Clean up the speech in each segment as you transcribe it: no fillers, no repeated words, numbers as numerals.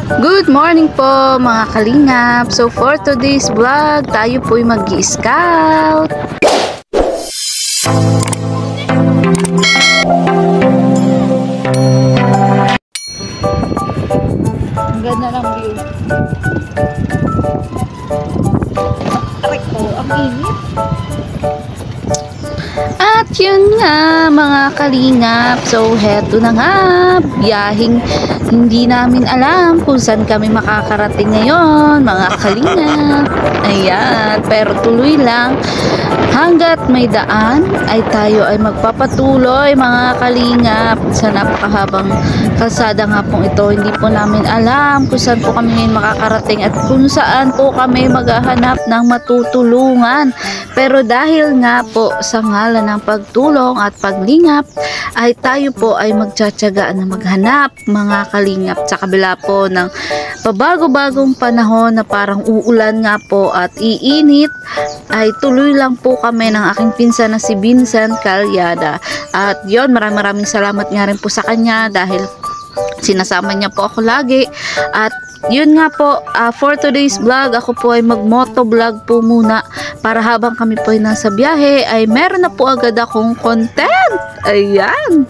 Good morning po mga kalingap. So for today's vlog, tayo po'y mag-i-scout. Ang ganda ng view. Aray ko, ang init. At yun nga mga kalingap. So heto na nga, biyaheng hindi namin alam kung saan kami makakarating ngayon mga kalingap. Ayan, pero tuloy lang hanggat may daan ay tayo ay magpapatuloy mga kalingap sa napakahabang kalsada nga pong ito. Hindi po namin alam kung saan po kami ngayon makakarating at kung saan po kami maghahanap ng matutulungan. Pero dahil nga po sa ngalan ng pagtulong at paglingap ay tayo po ay magtsatsagaan na maghanap mga kalingap sa kabila po ng pabago-bagong panahon na parang uulan nga po at iinit, ay tuloy lang po kami ng aking pinsan na si Vincent Calyada. At yon, maraming salamat nga rin po sa kanya dahil sinasama niya po ako lagi. At yun nga po, for today's vlog, ako po ay mag-moto vlog po muna para habang kami po ay nasa biyahe ay meron na po agad akong content. Ayan.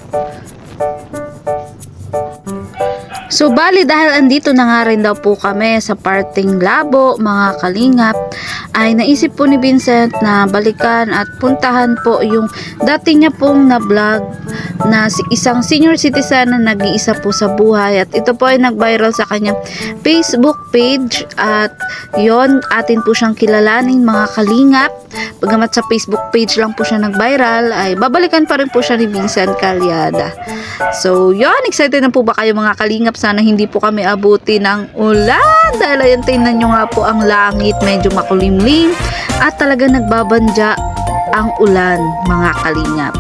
So bali dahil andito na nga rin daw po kami sa parting Labo mga kalingap, ay naisip po ni Vincent na balikan at puntahan po yung dati niya pong na-vlog na isang senior citizen na nag-iisa po sa buhay, at ito po ay nag-viral sa kanyang Facebook page. At yon, atin po siyang kilalanin mga kalingap. Bagamat sa Facebook page lang po siya nag-viral, ay babalikan pa rin po siya ni Vincent Calyada. So yon, excited na po ba kayo mga kalingap? Sana hindi po kami abuti ng ulan dahil ayan, tingnan nyo nga po ang langit, medyo makulimlim at talaga nagbabandya ang ulan mga kalingap.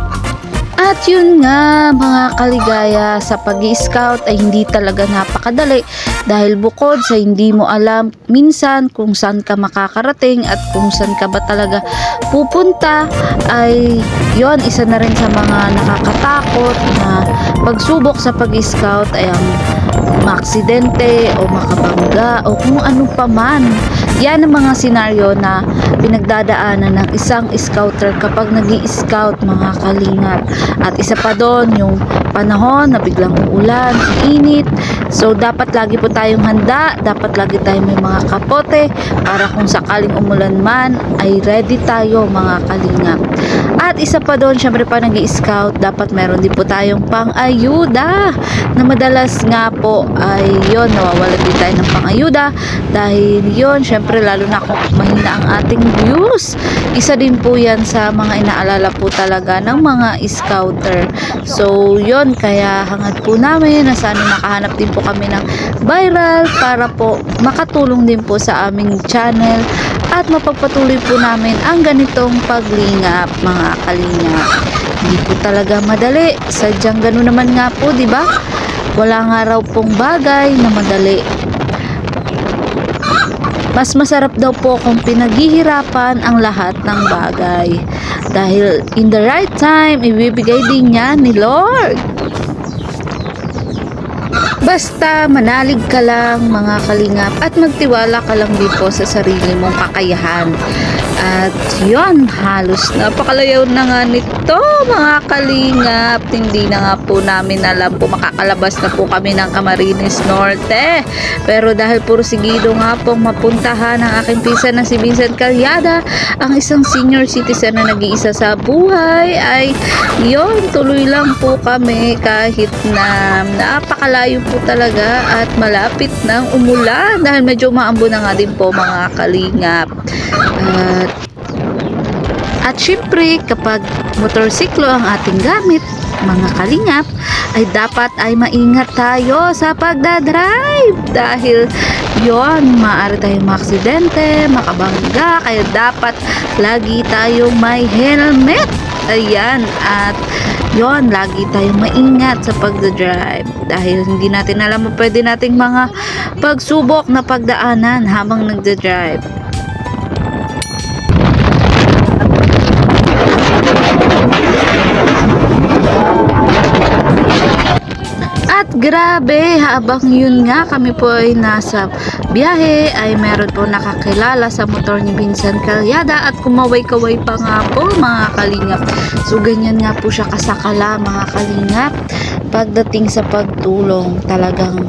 At yun nga mga kaligaya, sa pag-i-scout ay hindi talaga napakadali dahil bukod sa hindi mo alam minsan kung saan ka makakarating at kung saan ka ba talaga pupunta, ay yon, isa na rin sa mga nakakatakot na pagsubok sa pag-i-scout ay ang maaksidente o makabangga o kung ano pa man. Yan ang mga senaryo na pinagdadaanan ng isang scouter kapag nag-i-scout mga kalingap. At isa pa doon yung panahon na biglang uulan, init. So dapat lagi po tayong handa, dapat lagi tayong may mga kapote para kung sakaling umulan man ay ready tayo mga kalingap. At isa pa doon, syempre pa nag-i-scout, dapat meron din po tayong pang-ayuda na madalas nga po ay yon, nawawalan din tayo ng pang-ayuda dahil yon, syempre lalo na kung mahina ang ating views, isa din po yan sa mga inaalala po talaga ng mga scouter. So yon, kaya hangad po namin na sana makahanap din po kami ng viral para po makatulong din po sa aming channel at mapagpatuloy po namin ang ganitong paglingap mga kalingap. Hindi po talaga madali, sadyang gano'n naman nga po, di ba? Wala nga raw pong bagay na madali. Mas masarap daw po kung pinaghihirapan ang lahat ng bagay dahil in the right time ibibigay din niya ni Lord. Basta manalig ka lang mga kalingap at magtiwala ka lang din po sa sarili mong kakayahan. At yun, halos napakalayaw na nga nito mga kalingap. Hindi na nga po namin alam kung makakalabas na po kami ng Camarines Norte. Pero dahil puro sigido nga pong mapuntahan ang aking pinsan na si Vincent Calyada, ang isang senior citizen na nag-iisa sa buhay, ay yun, tuloy lang po kami kahit na napakalayo po talaga at malapit ng umulan dahil medyo maambo na nga din po mga kalingap. At syempre kapag motorsiklo ang ating gamit mga kalingap, ay dapat ay maingat tayo sa pagdadrive dahil yon, maaari tayong maaksidente, makabangga, kaya dapat lagi tayong may helmet. Ayan, at yon, lagi tayong maingat sa pagdadrive dahil hindi natin alam mo pwede nating mga pagsubok na pagdaanan habang nagdadrive. Grabe, habang yun nga kami po ay nasa biyahe ay meron po nakakilala sa motor ni Vincent Calyada at kumaway-kaway pa nga po mga kalingap. So ganyan nga po siya kasakala mga kalingap. Pagdating sa pagtulong, talagang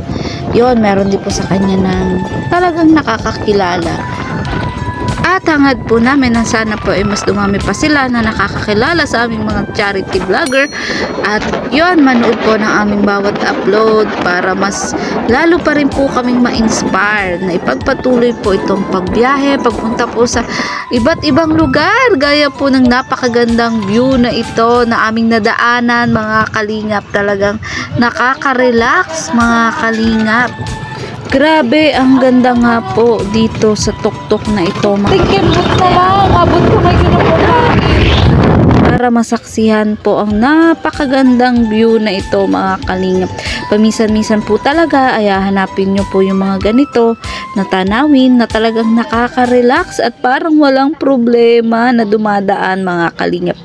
yon, meron din po sa kanya ng talagang nakakakilala. At hangad po namin na sana po ay mas dumami pa sila na nakakakilala sa aming mga charity vlogger. At yon, manood po ng aming bawat upload para mas lalo pa rin po kaming ma-inspire na ipagpatuloy po itong pagbiyahe, pagpunta po sa iba't ibang lugar. Gaya po ng napakagandang view na ito na aming nadaanan mga kalingap. Talagang nakaka-relax mga kalingap. Grabe, ang ganda nga po dito sa tuktok na ito. Tingkit na lang, abot ko may para masaksihan po ang napakagandang view na ito mga kalingap. Paminsan-minsan po talaga ay hanapin nyo po yung mga ganito na tanawin na talagang nakaka-relax at parang walang problema na dumadaan mga kalingap.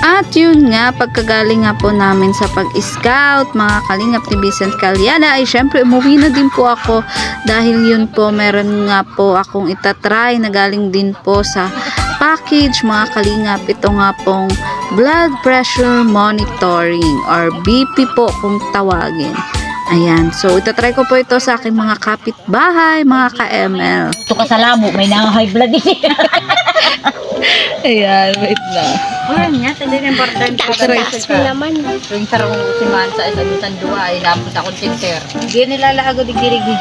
At yun nga, pagkagaling nga po namin sa pag-scout, mga kalingap ni Vincent Calyada, ay syempre umuwi na din po ako dahil yun po, meron nga po akong itatry na galing din po sa package, mga kalingap. Ito nga pong blood pressure monitoring or BP po kung tawagin. Ayan, so itatry ko po ito sa aking mga kapitbahay, mga ka-ML. Ito ka sa lamo, may high blood din. Ayan, wait na. Ayan nga, hindi na important. Taas mo naman. Yung sarong siman sa isang dua, ay napot akong center. Hindi nilalago digdirigi.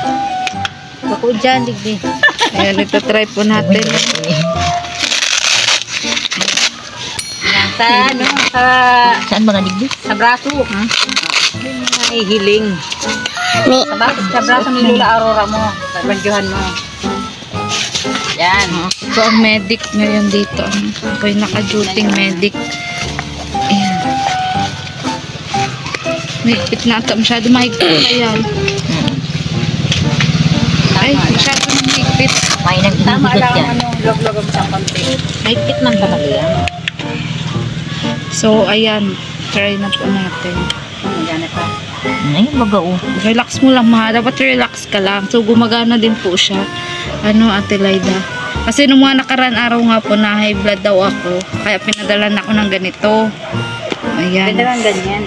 Bako dyan, digdi. Ayan, itatry po natin. Sa ano, saan mga digdi? Sa braso. Ay, hiling. Sa braso ni Lula Aurora mo. Sa radyohan mo. Yan. So, ang medic ngayon dito. Ako yung naka-duting medic. Ayan. Mahigpit na ito. Masyado mahigpit na yan. Ay, masyado mahigpit. May nagbibigat yan. Log-log mo sa konti. Mahigpit man talaga yan. So, ayan. Try na po natin. Gana pa. Ay, baga Relax mo lang, ma. Dapat relax ka lang. So, gumagana din po siya. Ano, Ate Lyda? Kasi nung mga nakaraan araw nga po na high blood daw ako. Kaya pinadalan ako ng ganito. Ayan. Pwede lang ganyan.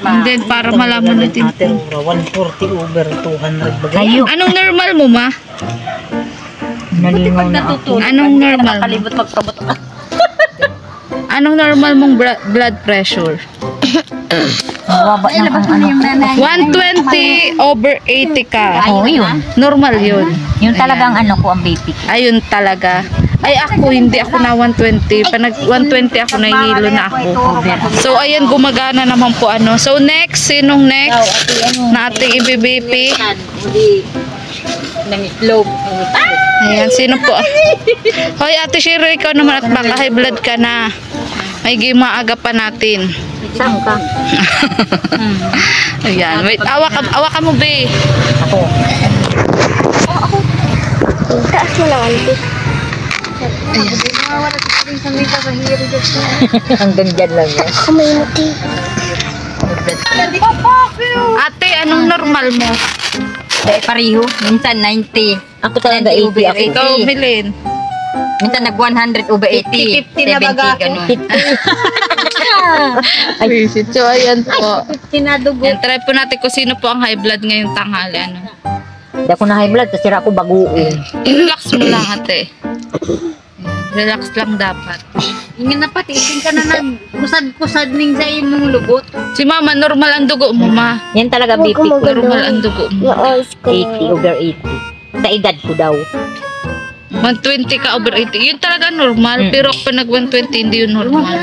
And then, para malaman natin. 140 over 200 bagay. Anong normal mo, ma? Nalingaw na ako. Anong normal mo? Kalibot pagkabot. Anong normal mong blood pressure? Mababa na ang ano. 120 over 80 ka. Oo, yun. Normal yun. Yun talagang ano ko ang BP. Ayun talaga. Ay ako, hindi ako na 120. Pa nag 120 ako, nahihilo na ako. So ayan, gumagana naman po ano. So next, sinong next na ating i-BP? Nang slope. Ayan, sino po? Hoy, Ate Shiro, ikaw naman at baka high blood ka na. May maaga pa natin. Saan ka? Ayan, wait, awa ka mo, be. Ako. Taas mo lang, Auntie. Hanggang dyan lang yan. Ako may muti. Ate, anong normal mo? Pariho. Minsan 90. Ako talaga 80. Ako Ikaw, Milen. Minsan nag 100 over 80. 50 na baga ako. So, ayan po. Tinadugo. Ayan, try po natin kung sino po ang high blood ngayong tanghali. Ano? Hindi ako na high blood. Kasira ako baguon. I-relax mo lang, ate. Relax lang dapat. Ingin na pati. Isin ka na ng kusad-kusad ning sa imong lubot. Si mama, normal ang dugo mo, ma. Yan talaga BP ko. Normal ang dugo mo. Yung oils ko. 80 over 80. Sa edad ko daw. 120 ka over 80. Yun talaga normal. Pero pag nag 120, hindi yun normal.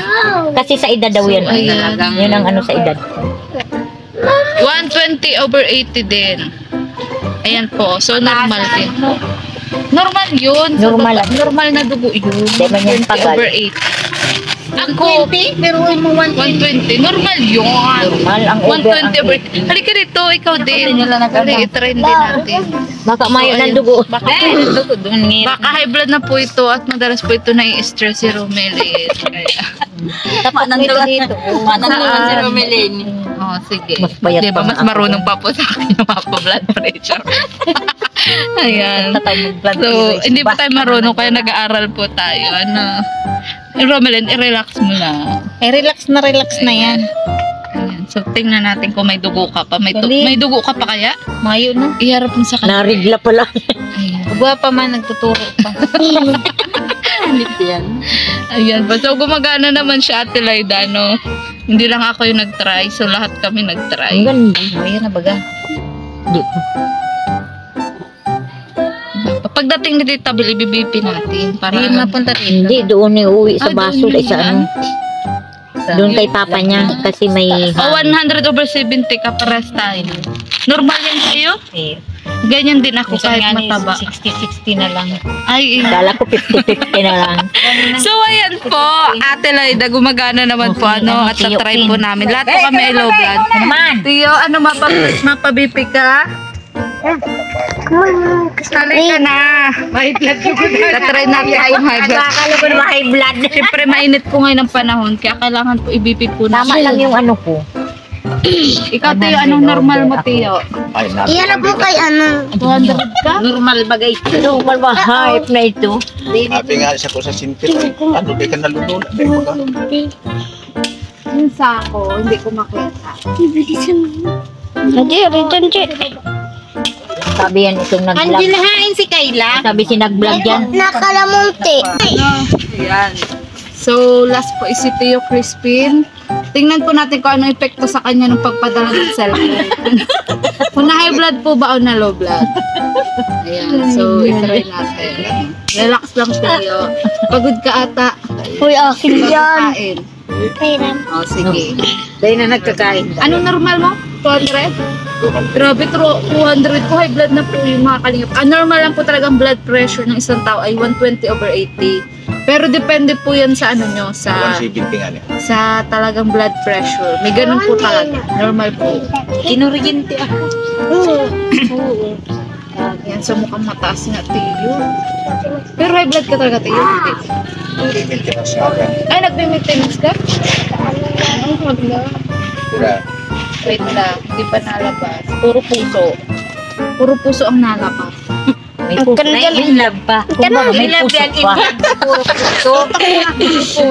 Kasi sa edad daw yan. So, ayan. Yun ang ano sa edad. 120 over 80 din. Ayan po. So, normal din po. Normal yun. Normal. Normal na dugo yun. Di man yan 20 tagal. over 8. Ako, 20? Pero mo 120. Normal yun. Normal. Ang over 120 over 8. Halika rito, ikaw din. Halika, i-try din natin. Baka mayo So, ng ayun. dugo. Baka, dugo doon. baka high blood na po ito at madalas po ito nai-stress si Romelie. Kaya, Tapa ng dugo dito. Saan? si Romelin. oh, sige. Mas bayat Diba, pa mas nga ako. marunong pa po sa akin yung mga blood pressure. Ayan. So, hindi pa tayo marunong kaya nag-aaral po tayo. Ano? Romelin, i-relax mo na. relax na yan. Ayan. So, tingnan natin kung may dugo ka pa. May Hindi. dugo ka pa kaya? Mayo na. Iharap mo sa kanya. Narigla pala. Ayan. Gwa pa man, nagtuturo pa. Halit yan. Ayan po. So, gumagana naman siya, Ate Laida, no? Hindi lang ako yung nag-try. So, lahat kami nag-try. Ang ganda. Ayan na baga. Di pa. Pagdating ni Tita Bill, ibibipin natin. Para Hindi mapunta rin. Hindi, doon uwi sa Ah, baso. doon Sa ano. Doon kay papa niya. Kasi may... O, 100 over 70 ka pares tayo. Normal yan sa'yo? Ganyan din ako kahit mataba. 60-60 na lang. Ay, Kala ko 50-50 na lang. so, ayan po. Ate Laida, gumagana naman po. Ano, at sa-try po namin. Lahat po kami ay low blood. Naman. Tiyo, ano, mapabipi ka? Halika na. May blood ko na. Tatry natin kung high blood. Akala ko na high blood. Siyempre, mainit po ngayon ang panahon. Kaya kailangan po ibipip po Tama natin. lang yung ano ko. Ikaw, Tiyo, anong normal mo, Tiyo? Iyan na po kay ano. 200 ka? Normal bagay. Normal ba? Hype na ito. Sabi nga siya ko sa sintir, ano, di ka nalulula. Di ba ka? Yung sako, hindi ko makita. Sabi yan itong nag-vlog. Angelahain si Kayla. Sabi si nag-vlog yan. Nakalamunti. Ayan. So, last po is si Tio Crispin. Tingnan po natin kung anong epekto sa kanya ng pagpadala ng cellphone. Kung na high blood po ba o na low blood. Ayan. So, itry natin. Relax lang, Tio. Pagod ka ata. Uy, akin yan. Kain. Kailan? O, sige. Dahil na nagkakain. Anong normal mo? 200? Grabe, 200 po. High blood na po yung mga kalingap. Ang normal lang po talagang blood pressure ng isang tao ay 120 over 80. Pero depende po yan sa ano nyo, sa 170 nga niya. sa talagang blood pressure. May ganun po talaga. Normal po. Kinuryente ako. Oo. Yan, so mukhang mataas nga, Tiyo. Pero high blood ka talaga, Tiyo. Hindi. Email ka na sa akin. Ay, nagme-maintenance ka? Ano, wala. Kura, Wait lang, hindi pa nalabas. Puro puso. Puro puso ang nalabas. May puso na in love pa. Kumbaga may puso pa. Puro puso.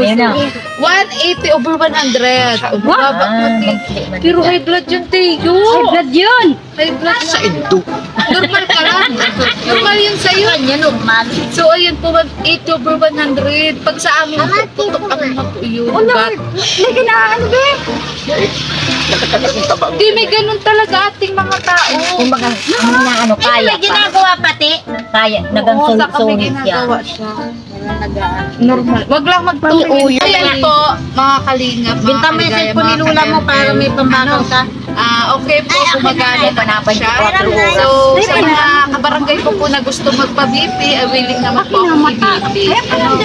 Ayan na. 180 over 100. Baba pati. Pero high blood yun, Tiyo. High blood yun. High blood sa ito. Normal ka lang. Normal yun sa'yo. normal. So, ayan po, 180 over 100. Pag sa amin, tutok ang mga po yun. May kailangan, be. Di, may ganun talaga ating mga tao. Kumbaga, ano kaya pa. ginagawa pati. Kaya, nagang Oo, sa kami sulit siya. ginagawa siya. Normal. Wag lang magpapilin. Ayan po, mga kalingap, mga Binta mo yung kaligaya, cellphone ni mga Lula mo para may pambakaw ka. Okay po, gumagana naman siya. Ay, So, sa mga kabarangay ko po na gusto magpa-BP, willing naman po ako i-BP.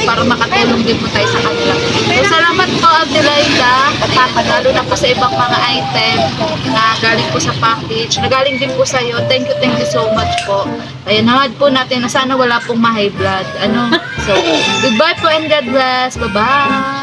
Para makatulong din po tayo sa kanila. So, salamat po, Adelaida. Lalo na po sa ibang mga item na galing po sa package. Na galing din po sa'yo. Thank you so much po. Ayan, hangad po natin na sana wala pong ma-high blood. So, goodbye po and God bless. Bye-bye.